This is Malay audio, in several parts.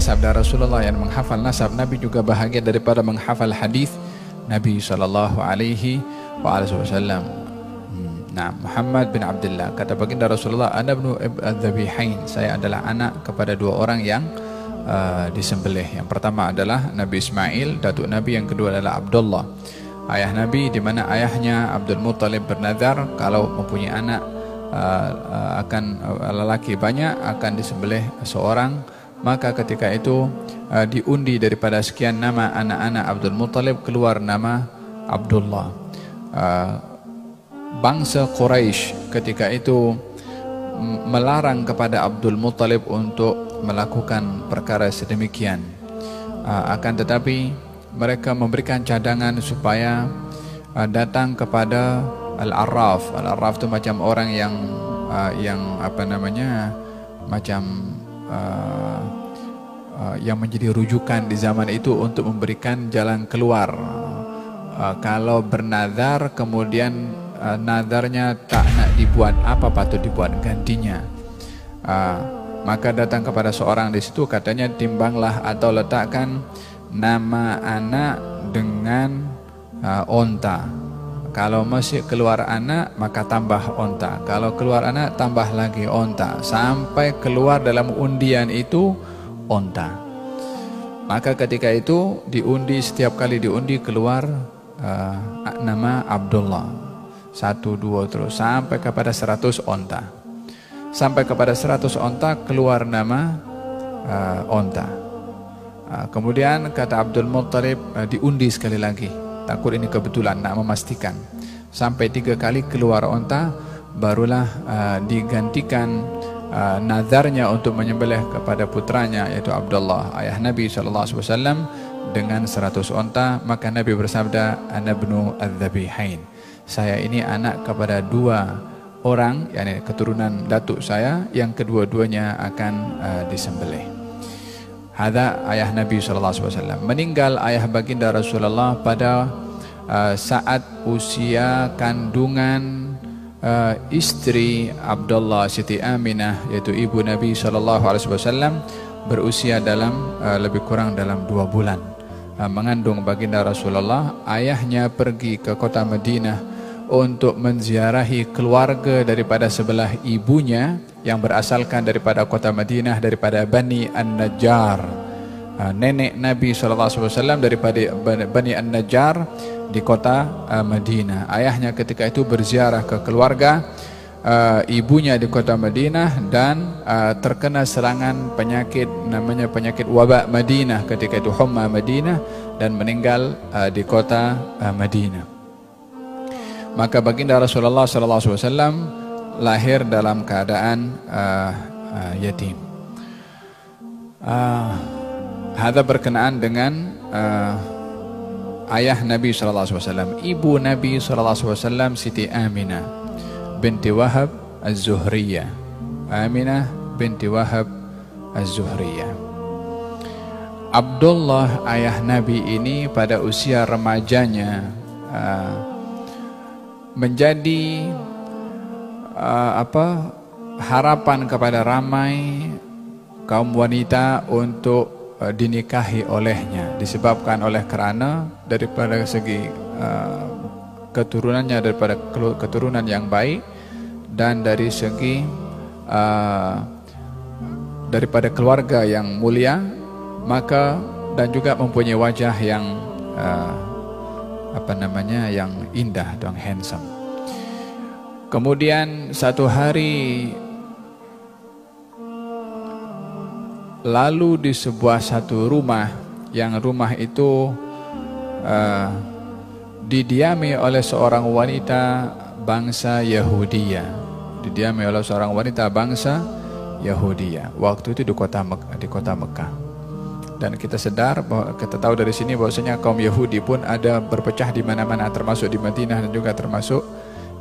sabda Rasulullah yang menghafal nasab Nabi juga bahagia daripada menghafal hadis Nabi sallallahu alaihi wasallam. Nah, Muhammad bin Abdullah, kata baginda Rasulullah, ana ibnu adz-dzabihain, saya adalah anak kepada dua orang yang disembelih. Yang pertama adalah Nabi Ismail, datuk Nabi. Yang kedua adalah Abdullah, ayah Nabi, di mana ayahnya Abdul Muttalib bernazar kalau mempunyai anak akan lelaki banyak akan disembelih seorang. Maka ketika itu diundi daripada sekian nama anak-anak Abdul Muttalib, keluar nama Abdullah. Bangsa Quraisy ketika itu melarang kepada Abdul Muttalib untuk melakukan perkara sedemikian. Akan tetapi mereka memberikan cadangan supaya datang kepada Al-Arraf. Al-Arraf itu macam orang yang apa namanya, macam yang menjadi rujukan di zaman itu untuk memberikan jalan keluar. Kalau bernazar kemudian nadarnya tak nak dibuat, apa patut dibuat gantinya? Maka datang kepada seorang di situ, katanya timbanglah atau letakkan nama anak dengan onta. Kalau masih keluar anak maka tambah onta, kalau keluar anak tambah lagi onta, sampai keluar dalam undian itu onta. Maka ketika itu diundi, setiap kali diundi keluar nama Abdullah. 1, 2 terus sampai kepada 100 onta. Sampai kepada 100 onta keluar nama onta. Kemudian kata Abdul Muttalib, diundi sekali lagi, takut ini kebetulan, nak memastikan. Sampai 3 kali keluar onta, barulah digantikan nazarnya untuk menyembelih kepada putranya yaitu Abdullah, ayah Nabi SAW, dengan 100 onta. Maka Nabi bersabda, ana ibnu adz-dzabihain, saya ini anak kepada dua orang, yakni keturunan datuk saya, yang kedua-duanya akan disembelih. Hadza ayah Nabi SAW. Meninggal ayah baginda Rasulullah pada saat usia kandungan istri Abdullah, Siti Aminah, yaitu ibu Nabi SAW, berusia dalam lebih kurang dalam 2 bulan mengandung baginda Rasulullah. Ayahnya pergi ke kota Madinah untuk menziarahi keluarga daripada sebelah ibunya yang berasalkan daripada kota Madinah, daripada Bani An-Najjar. Nenek Nabi SAW daripada Bani An-Najjar di kota Madinah. Ayahnya ketika itu berziarah ke keluarga ibunya di kota Madinah dan terkena serangan penyakit, namanya penyakit wabak Madinah, ketika itu Humma Madinah, dan meninggal di kota Madinah. Maka baginda Rasulullah SAW lahir dalam keadaan yatim. Hadza berkenaan dengan ayah Nabi SAW. Ibu Nabi SAW Siti Aminah binti Wahab Az-Zuhriyah. Aminah binti Wahab Az-Zuhriyah. Abdullah ayah Nabi ini pada usia remajanya menjadi harapan kepada ramai kaum wanita untuk dinikahi olehnya, disebabkan oleh kerana daripada segi keturunannya, daripada keturunan yang baik, dan dari segi daripada keluarga yang mulia, maka dan juga mempunyai wajah yang yang indah dan handsome. Kemudian satu hari lalu di sebuah satu rumah, yang rumah itu didiami oleh seorang wanita bangsa Yahudiyah. Didiami oleh seorang wanita bangsa Yahudiyah. Waktu itu di kota Mekah. Dan kita sedar bahwa kita tahu dari sini bahwasanya kaum Yahudi pun ada berpecah di mana-mana, termasuk di Madinah dan juga termasuk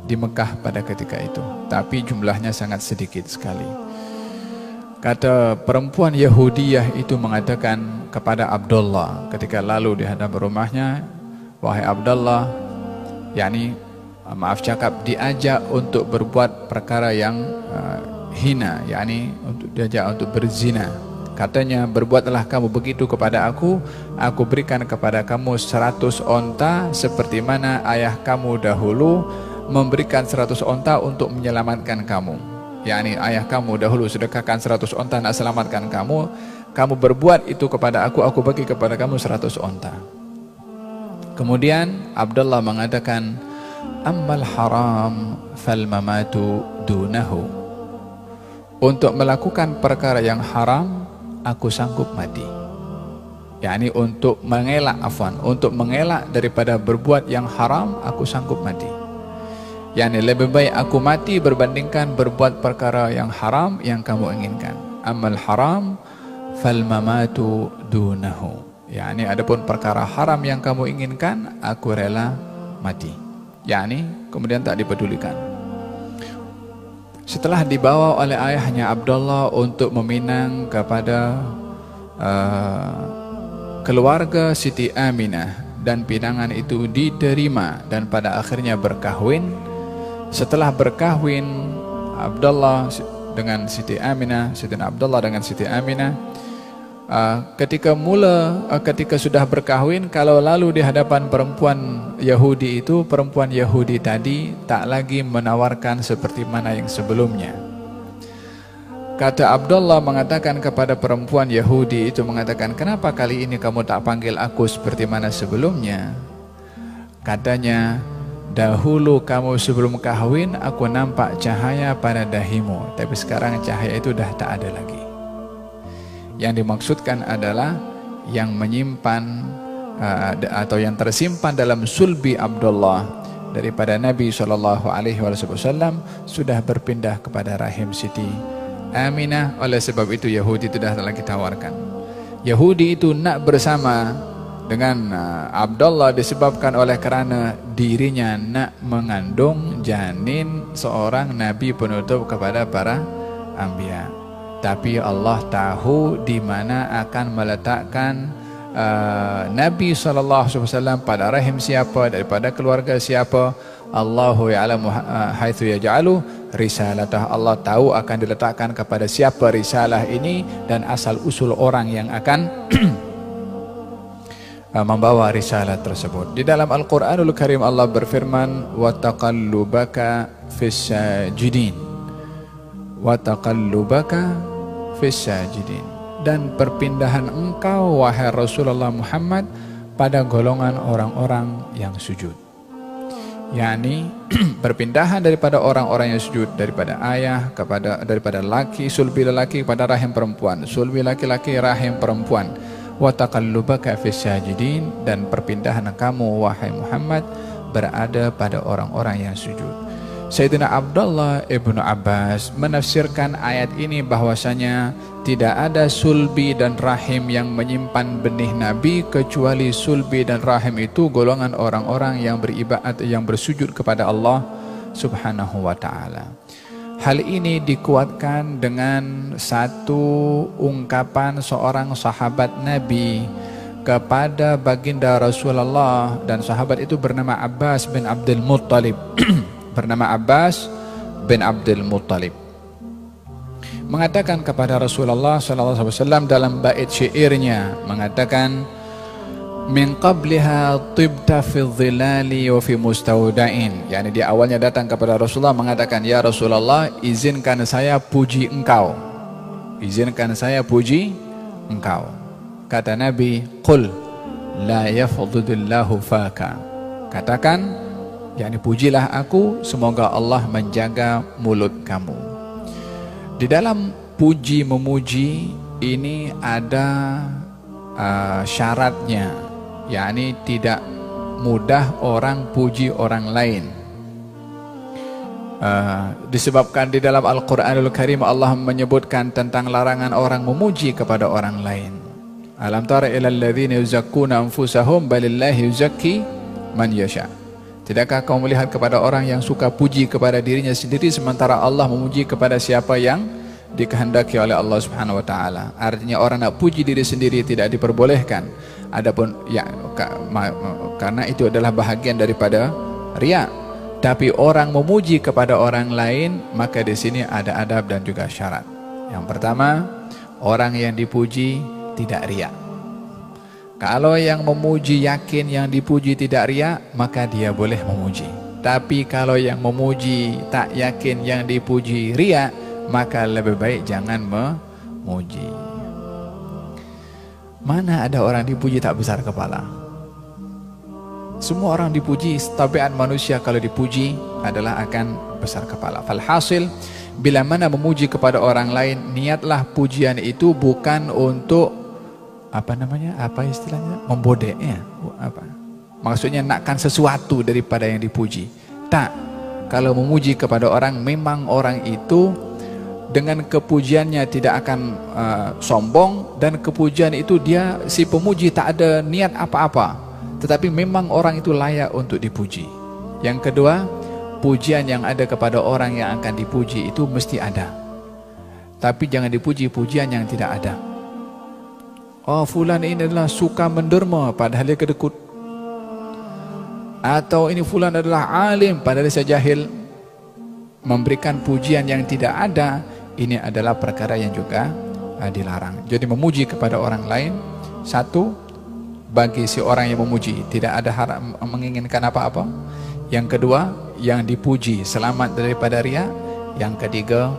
di Mekah pada ketika itu. Tapi jumlahnya sangat sedikit sekali. Kata perempuan Yahudiyah itu mengatakan kepada Abdullah ketika lalu di hadapan rumahnya, wahai Abdullah, yakni maaf cakap, diajak untuk berbuat perkara yang hina, yakni untuk diajak untuk berzina. Katanya, berbuatlah kamu begitu kepada aku berikan kepada kamu 100 onta seperti mana ayah kamu dahulu memberikan 100 onta untuk menyelamatkan kamu. yakni ayah kamu dahulu sedekahkan 100 onta nak selamatkan kamu, kamu berbuat itu kepada aku bagi kepada kamu 100 onta. Kemudian Abdullah mengatakan, ammal haram fal mamatu dunahu. Untuk melakukan perkara yang haram, aku sanggup mati. yakni untuk mengelak untuk mengelak daripada berbuat yang haram, aku sanggup mati. yakni lebih baik aku mati berbandingkan berbuat perkara yang haram yang kamu inginkan. Ammal haram fal mamatu dunahu. yakni adapun perkara haram yang kamu inginkan, aku rela mati. yakni kemudian tak dipedulikan. Setelah dibawa oleh ayahnya Abdullah untuk meminang kepada keluarga Siti Aminah, dan pinangan itu diterima dan pada akhirnya berkahwin. Setelah berkahwin Abdullah dengan Siti Aminah, Sayyidina Abdullah dengan Siti Aminah, ketika sudah berkahwin, kalau lalu di hadapan perempuan Yahudi itu, perempuan Yahudi tadi tak lagi menawarkan seperti mana yang sebelumnya. Kata Abdullah mengatakan kepada perempuan Yahudi itu, mengatakan, kenapa kali ini kamu tak panggil aku seperti mana sebelumnya? Katanya, dahulu kamu sebelum kahwin aku nampak cahaya pada dahimu, tapi sekarang cahaya itu dah tak ada lagi. Yang dimaksudkan adalah yang menyimpan atau yang tersimpan dalam sulbi Abdullah daripada Nabi SAW sudah berpindah kepada rahim Siti Aminah. Oleh sebab itu Yahudi itu dah lagi tawarkan. Yahudi itu nak bersama dengan Abdullah disebabkan oleh kerana dirinya nak mengandung janin seorang Nabi penutup kepada para anbiya. Tapi Allah tahu di mana akan meletakkan Nabi SAW pada rahim siapa, daripada keluarga siapa. Allahu ya'lamu haitsu yaj'alu risalatah. Allah tahu akan diletakkan kepada siapa risalah ini dan asal usul orang yang akan membawa risalah tersebut. Di dalam Al-Qur'anul Karim Allah berfirman, wa taqallubaka fis sajidin, wa taqallubaka fisajidin, dan perpindahan engkau wahai Rasulullah Muhammad pada golongan orang-orang yang sujud. yakni perpindahan daripada orang-orang yang sujud, daripada ayah daripada laki, sulbi lelaki kepada rahim perempuan, sulbi laki-laki rahim perempuan. Wa taqallubaka fisajidin, dan perpindahan kamu wahai Muhammad berada pada orang-orang yang sujud. Sayyidina Abdullah ibnu Abbas menafsirkan ayat ini bahwasanya tidak ada sulbi dan rahim yang menyimpan benih Nabi, kecuali sulbi dan rahim itu golongan orang-orang yang beribadat, yang bersujud kepada Allah Subhanahu wa ta'ala. Hal ini dikuatkan dengan satu ungkapan seorang sahabat Nabi kepada baginda Rasulullah, dan sahabat itu bernama Abbas bin Abdul Muttalib. bernama Abbas bin Abdul Muttalib mengatakan kepada Rasulullah SAW dalam bait syairnya, mengatakan, min qabliha tibta fi dhilali wa fi mustaudain. yakni di awalnya datang kepada Rasulullah mengatakan, ya Rasulullah, izinkan saya puji engkau, izinkan saya puji engkau. Kata Nabi, qul la yafdhudillahu faka, katakan, yakni pujilah aku, semoga Allah menjaga mulut kamu. Di dalam puji memuji ini ada syaratnya, yakni tidak mudah orang puji orang lain. Disebabkan di dalam Al-Quranul Karim Allah menyebutkan tentang larangan orang memuji kepada orang lain. Alam tara ilal ladzina yuzakkuna anfusahum balillahi yuzakki man yasha. Tidakkah kau melihat kepada orang yang suka puji kepada dirinya sendiri, sementara Allah memuji kepada siapa yang dikehendaki oleh Allah Subhanahu wa taala. Artinya orang nak puji diri sendiri tidak diperbolehkan. Adapun ya karena itu adalah bahagian daripada riya. Tapi orang memuji kepada orang lain, maka di sini ada adab dan juga syarat. Yang pertama, orang yang dipuji tidak riya. Kalau yang memuji yakin yang dipuji tidak riya, maka dia boleh memuji. Tapi kalau yang memuji tak yakin yang dipuji riya, maka lebih baik jangan memuji. Mana ada orang dipuji tak besar kepala? Semua orang dipuji, tabiat manusia kalau dipuji adalah akan besar kepala. Falhasil, bila mana memuji kepada orang lain, niatlah pujian itu bukan untuk apa istilahnya, membodek ya, maksudnya nakkan sesuatu daripada yang dipuji. Tak, kalau memuji kepada orang, memang orang itu dengan kepujiannya tidak akan sombong, dan kepujian itu dia si pemuji tak ada niat apa-apa, tetapi memang orang itu layak untuk dipuji. Yang kedua, pujian yang ada kepada orang yang akan dipuji itu mesti ada, tapi jangan dipuji pujian yang tidak ada. Oh, fulan ini adalah suka menderma padahal dia kedekut, atau ini fulan adalah alim padahal dia jahil. Memberikan pujian yang tidak ada, ini adalah perkara yang juga dilarang. Jadi memuji kepada orang lain, satu, bagi si orang yang memuji tidak ada harap menginginkan apa-apa. Yang kedua, yang dipuji selamat daripada riya. Yang ketiga,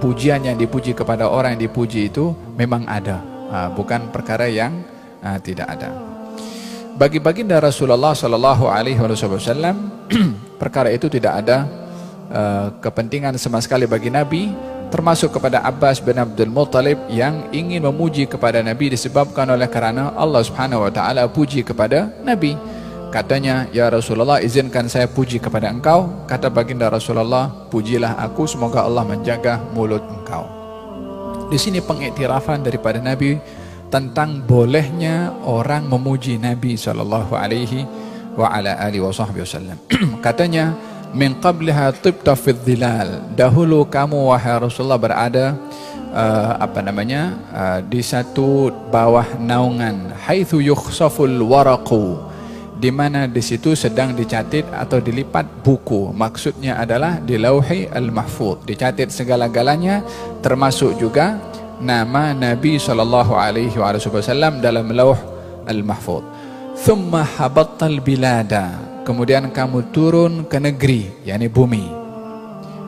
pujian yang dipuji kepada orang yang dipuji itu memang ada, bukan perkara yang tidak ada. Bagi baginda Rasulullah Sallallahu Alaihi Wasallam, perkara itu tidak ada kepentingan sama sekali bagi Nabi, termasuk kepada Abbas bin Abdul Muttalib yang ingin memuji kepada Nabi disebabkan oleh karena Allah Subhanahu Wa Taala puji kepada Nabi. Katanya, ya Rasulullah, izinkan saya puji kepada engkau. Kata baginda Rasulullah, pujilah aku, semoga Allah menjaga mulut engkau. Di sini pengiktirafan daripada Nabi tentang bolehnya orang memuji Nabi Sallallahu Alaihi Wasallam. Katanya, min qabliha tibta fid dhilal, dahulu kamu wahai Rasulullah berada di satu bawah naungan, haitsu yukhsaful waraqu, di mana di situ sedang dicatat atau dilipat buku. Maksudnya adalah di Lauhi al-Mahfuz, dicatat segala-galanya, termasuk juga nama Nabi sallallahu alaihi wasallam dalam Lauh al-Mahfuz. Thumma habattal bilada, kemudian kamu turun ke negeri, yakni bumi.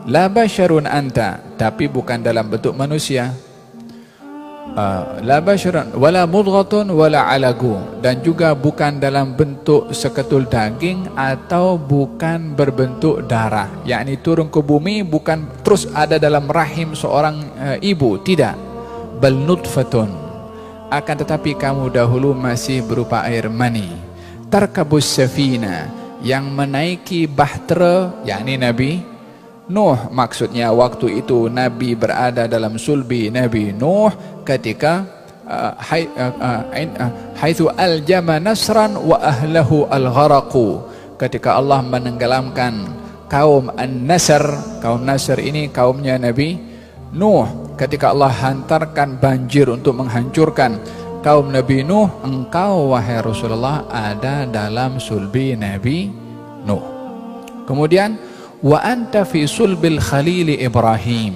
La basyarun anta, tapi bukan dalam bentuk manusia. La basyarun wala mudghatun wala alagu, dan juga bukan dalam bentuk seketul daging atau bukan berbentuk darah. Yakni turun ke bumi bukan terus ada dalam rahim seorang ibu, tidak. Bal nutfatun, akan tetapi kamu dahulu masih berupa air mani. Tarkabus safina, yang menaiki bahtera, yakni Nabi Nuh. Maksudnya waktu itu Nabi berada dalam sulbi Nabi Nuh ketika haitsu aljama nasran wa ahlahu al-gharaqu, ketika Allah menenggelamkan kaum An-Nasr. Kaum Nasr ini kaumnya Nabi Nuh. Ketika Allah hantarkan banjir untuk menghancurkan kaum Nabi Nuh, engkau wahai Rasulullah ada dalam sulbi Nabi Nuh. Kemudian wa anta fi sulbil khalili Ibrahim,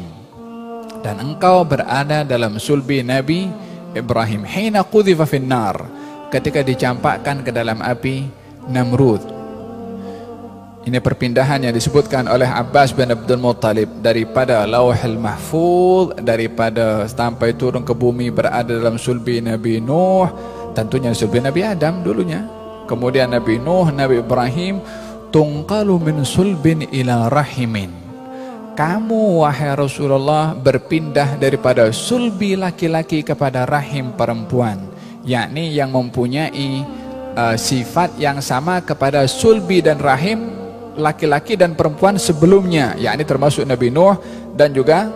dan engkau berada dalam sulbi Nabi Ibrahim. Hina qudhifa finnar, ketika dicampakkan ke dalam api Namrud. Ini perpindahan yang disebutkan oleh Abbas bin Abdul Muttalib daripada Lauhul Mahfuz, daripada sampai turun ke bumi berada dalam sulbi Nabi Nuh, tentunya sulbi Nabi Adam dulunya, kemudian Nabi Nuh, Nabi Ibrahim. Tungqalu min sulbin ila rahimin, kamu wahai Rasulullah berpindah daripada sulbi laki-laki kepada rahim perempuan, yakni yang mempunyai sifat yang sama kepada sulbi dan rahim laki-laki dan perempuan sebelumnya, yakni termasuk Nabi Nuh dan juga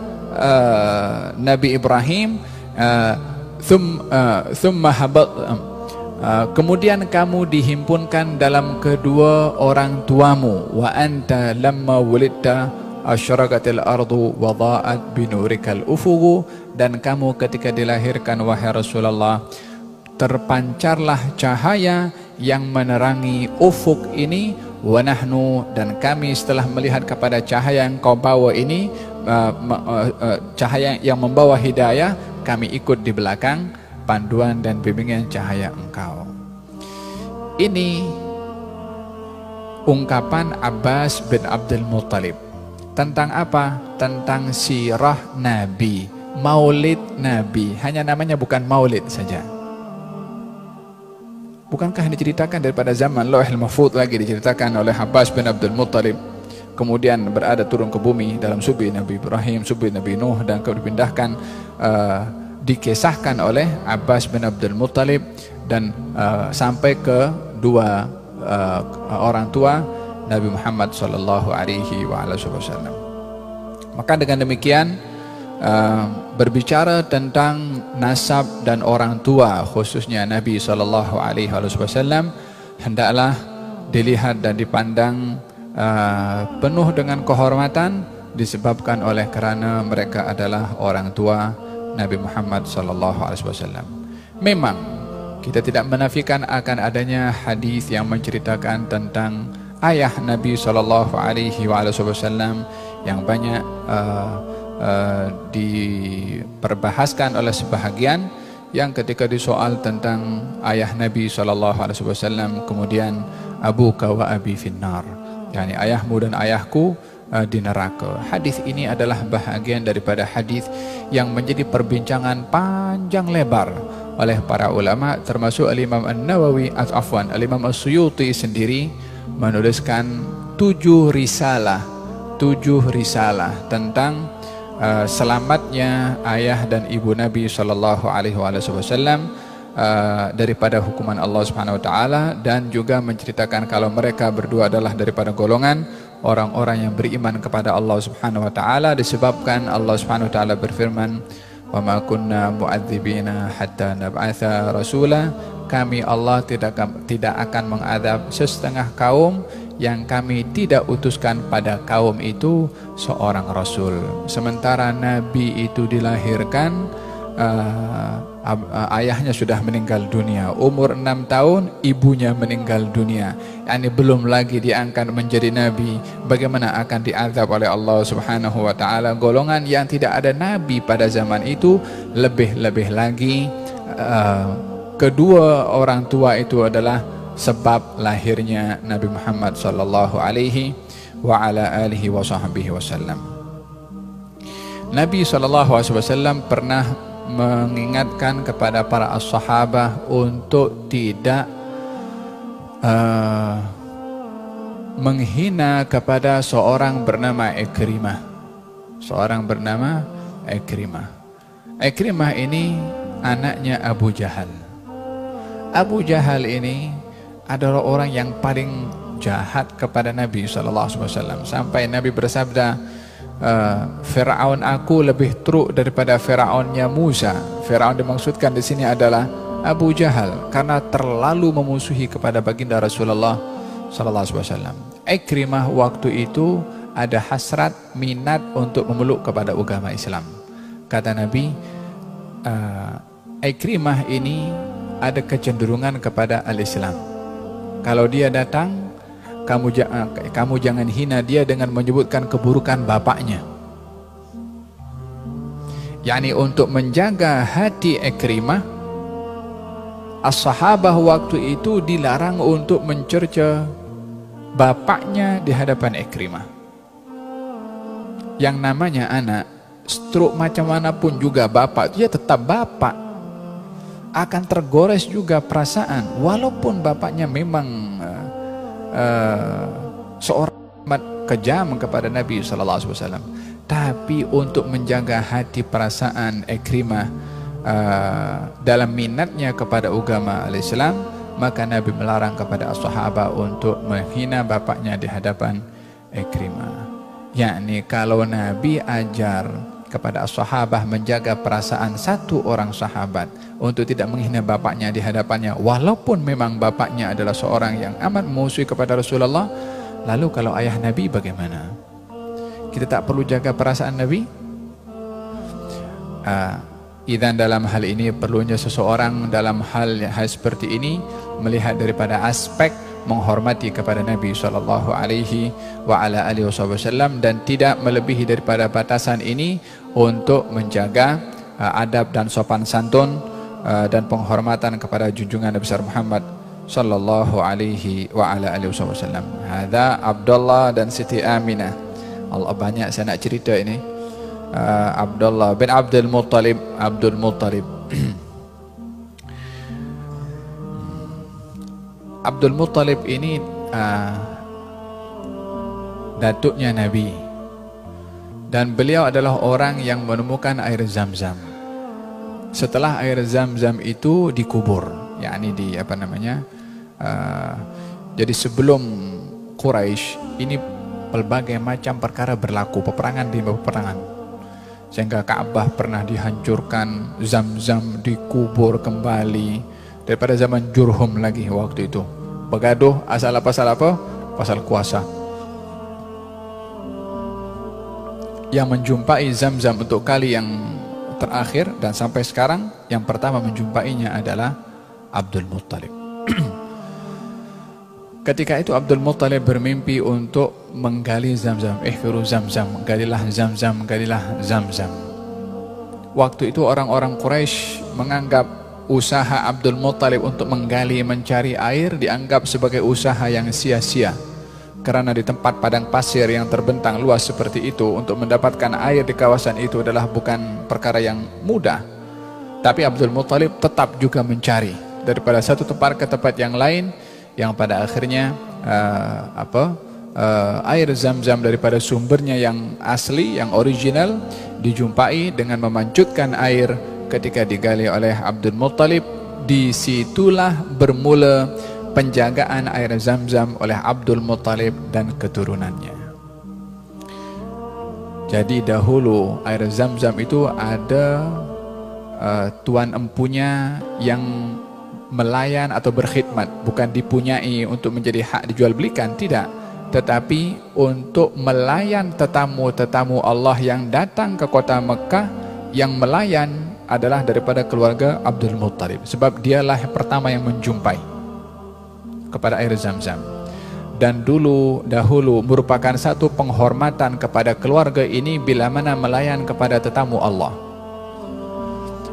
Nabi Ibrahim. Kemudian kamu dihimpunkan dalam kedua orang tuamu. Wa anta lamma wulidta asyraqatil ardu wa dha'at binurikal ufugu, dan kamu ketika dilahirkan wahai Rasulullah terpancarlah cahaya yang menerangi ufuk ini. Wa nahnu, dan kami setelah melihat kepada cahaya yang kau bawa ini, cahaya yang membawa hidayah, kami ikut di belakang panduan dan bimbingan cahaya Engkau. Ini ungkapan Abbas bin Abdul Muttalib. Tentang apa? Tentang sirah Nabi, maulid Nabi. Hanya namanya bukan maulid saja. Bukankah ini diceritakan daripada zaman Lauhul Mahfuz lagi diceritakan oleh Abbas bin Abdul Muttalib. Kemudian berada turun ke bumi dalam subi Nabi Ibrahim, subi Nabi Nuh, dan kemudian dipindahkan, dikisahkan oleh Abbas bin Abdul Muttalib dan sampai ke dua orang tua Nabi Muhammad sallallahu alaihi wasallam. Maka dengan demikian berbicara tentang nasab dan orang tua khususnya Nabi sallallahu alaihi wasallam hendaklah dilihat dan dipandang penuh dengan kehormatan disebabkan oleh karena mereka adalah orang tua Nabi Muhammad sallallahu alaihi wasallam. Memang kita tidak menafikan akan adanya hadis yang menceritakan tentang ayah Nabi sallallahu alaihi wasallam yang banyak diperbahaskan oleh sebahagian, yang ketika disoal tentang ayah Nabi SAW kemudian abuka wa abi finnar, yakni ayahmu dan ayahku di neraka. Hadis ini adalah bahagian daripada hadis yang menjadi perbincangan panjang lebar oleh para ulama, termasuk Al-Imam An-Nawawi atau Al-Imam As-Suyuti sendiri menuliskan 7 risalah tentang selamatnya ayah dan ibu Nabi sallallahu alaihi wasallam daripada hukuman Allah Subhanahu wa taala, dan juga menceritakan kalau mereka berdua adalah daripada golongan orang-orang yang beriman kepada Allah Subhanahu wa taala, disebabkan Allah Subhanahu wa taala berfirman, "Wa ma kunna mu'adzibina hatta nab'atsa rasula." Kami Allah tidak akan mengadab sesetengah kaum yang kami tidak utuskan pada kaum itu seorang rasul. Sementara Nabi itu dilahirkan, ayahnya sudah meninggal dunia, umur 6 tahun ibunya meninggal dunia, yakni belum lagi diangkat menjadi Nabi. Bagaimana akan diazab oleh Allah Subhanahu wa taala golongan yang tidak ada Nabi pada zaman itu? Lebih-lebih lagi kedua orang tua itu adalah sebab lahirnya Nabi Muhammad sallallahu alaihi wa ala alihi wa sahbihi wasallam. Nabi sallallahu alaihi wasallam pernah mengingatkan kepada para as-sahabah untuk tidak menghina kepada seorang bernama Ikrimah. Ikrimah ini anaknya Abu Jahal. Abu Jahal ini adalah orang yang paling jahat kepada Nabi SAW, sampai Nabi bersabda, Fir'aun aku lebih teruk daripada Fir'aunnya Musa. Fir'aun dimaksudkan di sini adalah Abu Jahal karena terlalu memusuhi kepada baginda Rasulullah SAW. Ikrimah waktu itu ada hasrat minat untuk memeluk kepada agama Islam. Kata Nabi, Ikrimah ini ada kecenderungan kepada al-Islam. Kalau dia datang, kamu jangan hina dia dengan menyebutkan keburukan bapaknya. Yani untuk menjaga hati Ikrimah, as-sahabah waktu itu dilarang untuk mencerca bapaknya di hadapan Ikrimah. Yang namanya anak, stroke macam mana pun juga bapak, dia tetap bapak. Akan tergores juga perasaan, walaupun bapaknya memang seorang kejam kepada Nabi SAW, tapi untuk menjaga hati perasaan Ikrimah dalam minatnya kepada agama al-Islam, maka Nabi melarang kepada as-sahabah untuk menghina bapaknya di hadapan Ikrimah. Yakni kalau Nabi ajar kepada as-sahabah menjaga perasaan satu orang sahabat untuk tidak menghina bapaknya di hadapannya, walaupun memang bapaknya adalah seorang yang amat memusuhi kepada Rasulullah, lalu kalau ayah Nabi bagaimana? Kita tak perlu jaga perasaan Nabi? Dan dalam hal ini perlunya seseorang dalam hal seperti ini melihat daripada aspek menghormati kepada Nabi sallallahu alaihi wa ala alihi wasallam, dan tidak melebihi daripada batasan ini untuk menjaga adab dan sopan santun dan penghormatan kepada junjungan Nabi besar Muhammad sallallahu alaihi wa ala alihi wasallam. Hadza Abdullah dan Siti Aminah. Allah, banyak saya nak cerita ini. Abdullah bin Abdul Muttalib. Abdul Muttalib. Abdul Muttalib ini datuknya Nabi, dan beliau adalah orang yang menemukan air Zam-Zam. Setelah air Zam-Zam itu dikubur, yakni di apa namanya? Jadi sebelum Quraisy ini berbagai macam perkara berlaku, peperangan demi peperangan, sehingga Ka'bah pernah dihancurkan, Zam-Zam dikubur kembali daripada zaman Jurhum lagi waktu itu. Begaduh asal apa? Pasal kuasa. Yang menjumpai Zam-Zam untuk kali yang terakhir dan sampai sekarang, yang pertama menjumpainya adalah Abdul Muttalib. Ketika itu Abdul Muttalib bermimpi untuk menggali Zam-Zam. Ihfiru Zam-Zam, galilah Zam-Zam, galilah Zam-Zam. Waktu itu orang-orang Quraisy menganggap usaha Abdul Muttalib untuk menggali mencari air dianggap sebagai usaha yang sia-sia. Karena di tempat padang pasir yang terbentang luas seperti itu, untuk mendapatkan air di kawasan itu adalah bukan perkara yang mudah. Tapi Abdul Muttalib tetap juga mencari daripada satu tempat ke tempat yang lain, yang pada akhirnya air Zam-Zam daripada sumbernya yang asli, yang original, dijumpai dengan memancutkan air ketika digali oleh Abdul Muttalib. Disitulah bermula penjagaan air Zam-Zam oleh Abdul Muttalib dan keturunannya. Jadi dahulu air Zam-Zam itu ada tuan empunya yang melayan atau berkhidmat, bukan dipunyai untuk menjadi hak dijual belikan, tidak, tetapi untuk melayan tetamu-tetamu Allah yang datang ke kota Mekah. Yang melayan adalah daripada keluarga Abdul Muttalib, sebab dialah yang pertama yang menjumpai kepada air Zam-Zam. Dan dahulu merupakan satu penghormatan kepada keluarga ini bila mana melayan kepada tetamu Allah.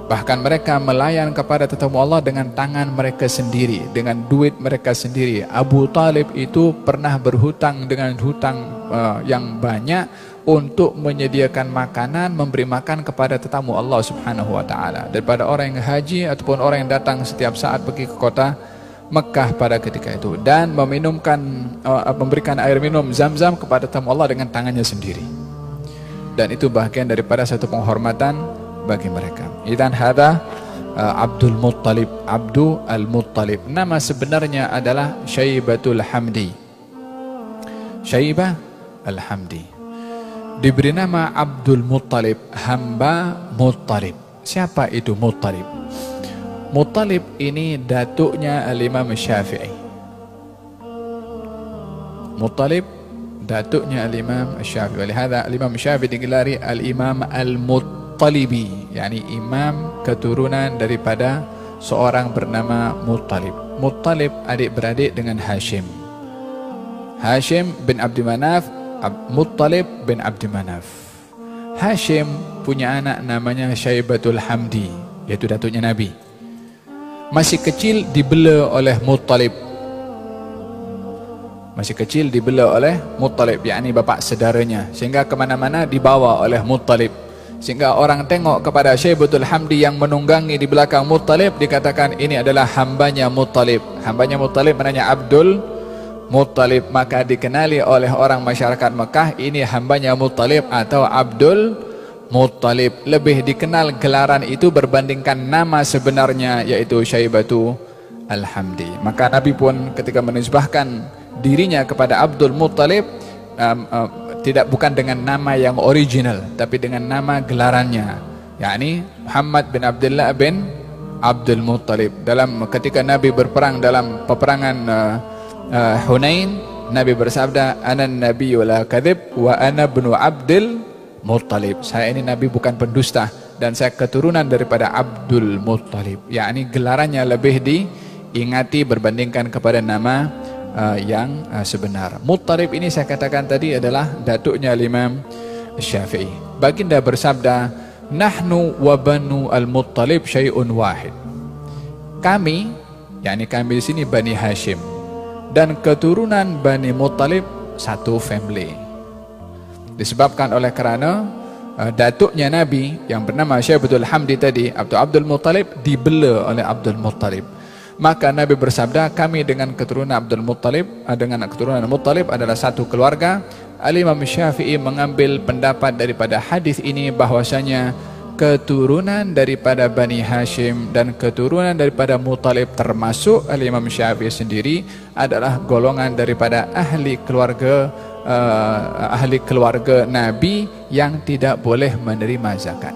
Bahkan mereka melayan kepada tetamu Allah dengan tangan mereka sendiri, dengan duit mereka sendiri. Abu Talib itu pernah berhutang dengan hutang yang banyak untuk menyediakan makanan, memberi makan kepada tetamu Allah Subhanahu wa taala, daripada orang yang haji ataupun orang yang datang setiap saat pergi ke kota Mekah pada ketika itu, dan memberikan air minum Zam-Zam kepada tetamu Allah dengan tangannya sendiri. Dan itu bagian daripada satu penghormatan bagi mereka. Idzan hadza Abdul Muttalib, Abdul Al-Muttalib. Nama sebenarnya adalah Syaibatul Hamdi. Syaibah Al-Hamdi. Diberi nama Abdul Muttalib, hamba Muttalib. Siapa itu Muttalib? Muttalib ini datuknya Al-Imam Syafi'i. Muttalib datuknya Al-Imam Syafi'i. Olehada Al-Imam Syafi'i digelari Al-Imam Al-Muttalibi, yakni imam keturunan daripada seorang bernama Muttalib. Muttalib adik-beradik dengan Hashim. Hashim bin Abdi Manaf, Muttalib bin Abdi Manaf. Hashim punya anak namanya Syaibatul Hamdi, yaitu datuknya Nabi. Masih kecil dibela oleh Muttalib. Masih kecil dibela oleh Muttalib, yakni bapa saudaranya, sehingga kemana-mana dibawa oleh Muttalib. Sehingga orang tengok kepada Syaibatul Hamdi yang menunggangi di belakang Muttalib, dikatakan ini adalah hambanya Muttalib. Hambanya Muttalib maknanya Abdul Muttalib, maka dikenali oleh orang masyarakat Mekah ini hambanya Muttalib atau Abdul Muttalib. Lebih dikenal gelaran itu berbandingkan nama sebenarnya, yaitu Syaibatul Hamdi. Maka Nabi pun ketika menisbahkan dirinya kepada Abdul Muttalib, bukan dengan nama yang original, tapi dengan nama gelarannya, yakni Muhammad bin Abdullah bin Abdul Muttalib. Ketika Nabi berperang dalam peperangan Hunain, Nabi bersabda, "Ana nabiyyu la kadzib wa ana ibnu Abdul Muttalib." Saya ini Nabi bukan pendusta dan saya keturunan daripada Abdul Muttalib. Yakni gelarannya lebih diingati berbandingkan kepada nama yang sebenar. Muttalib ini saya katakan tadi adalah datuknya Imam Syafi'i. Baginda bersabda, nahnu wa banu al-Muttalib syai'un wahid. Kami, yakni kami di sini Bani Hashim, dan keturunan Bani Muttalib satu family. Disebabkan oleh kerana datuknya Nabi yang bernama Syaibatul Hamdi tadi, Abdul Muttalib, dibela oleh Abdul Muttalib. Maka Nabi bersabda, kami dengan keturunan Abdul Muttalib, dengan keturunan Muttalib adalah satu keluarga. Al-Imam Syafi'i mengambil pendapat daripada hadis ini bahwasanya keturunan daripada Bani Hashim dan keturunan daripada Muttalib, termasuk Al-Imam Syafi'i sendiri, adalah golongan daripada ahli keluarga Nabi yang tidak boleh menerima zakat.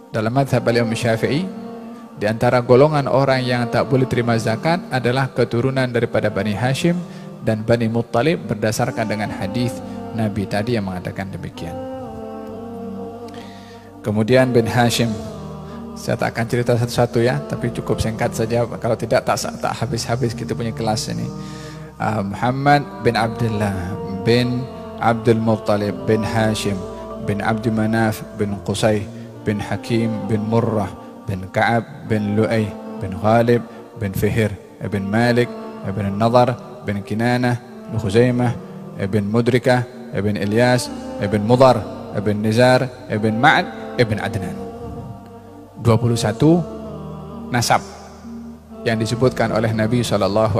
Dalam mazhab Al-Imam Syafi'i, di antara golongan orang yang tak boleh terima zakat adalah keturunan daripada Bani Hashim dan Bani Muttalib, berdasarkan dengan hadis Nabi tadi yang mengatakan demikian. Kemudian bin Hashim, saya tak akan cerita satu-satu ya, tapi cukup singkat saja, kalau tidak tak habis-habis kita punya kelas ini. Muhammad bin Abdullah bin Abdul Muttalib bin Hashim bin Abdi Manaf bin Qusay bin Hakim bin Murrah bin Ka'ab bin Lu'ay bin Ghalib bin Fihir bin Malik bin Nadar bin Kinanah bin Khuzaimah bin Mudrikah bin Ilyas bin Mudar bin Nizar bin Ma'ad bin Adnan. 21 nasab yang disebutkan oleh Nabi SAW.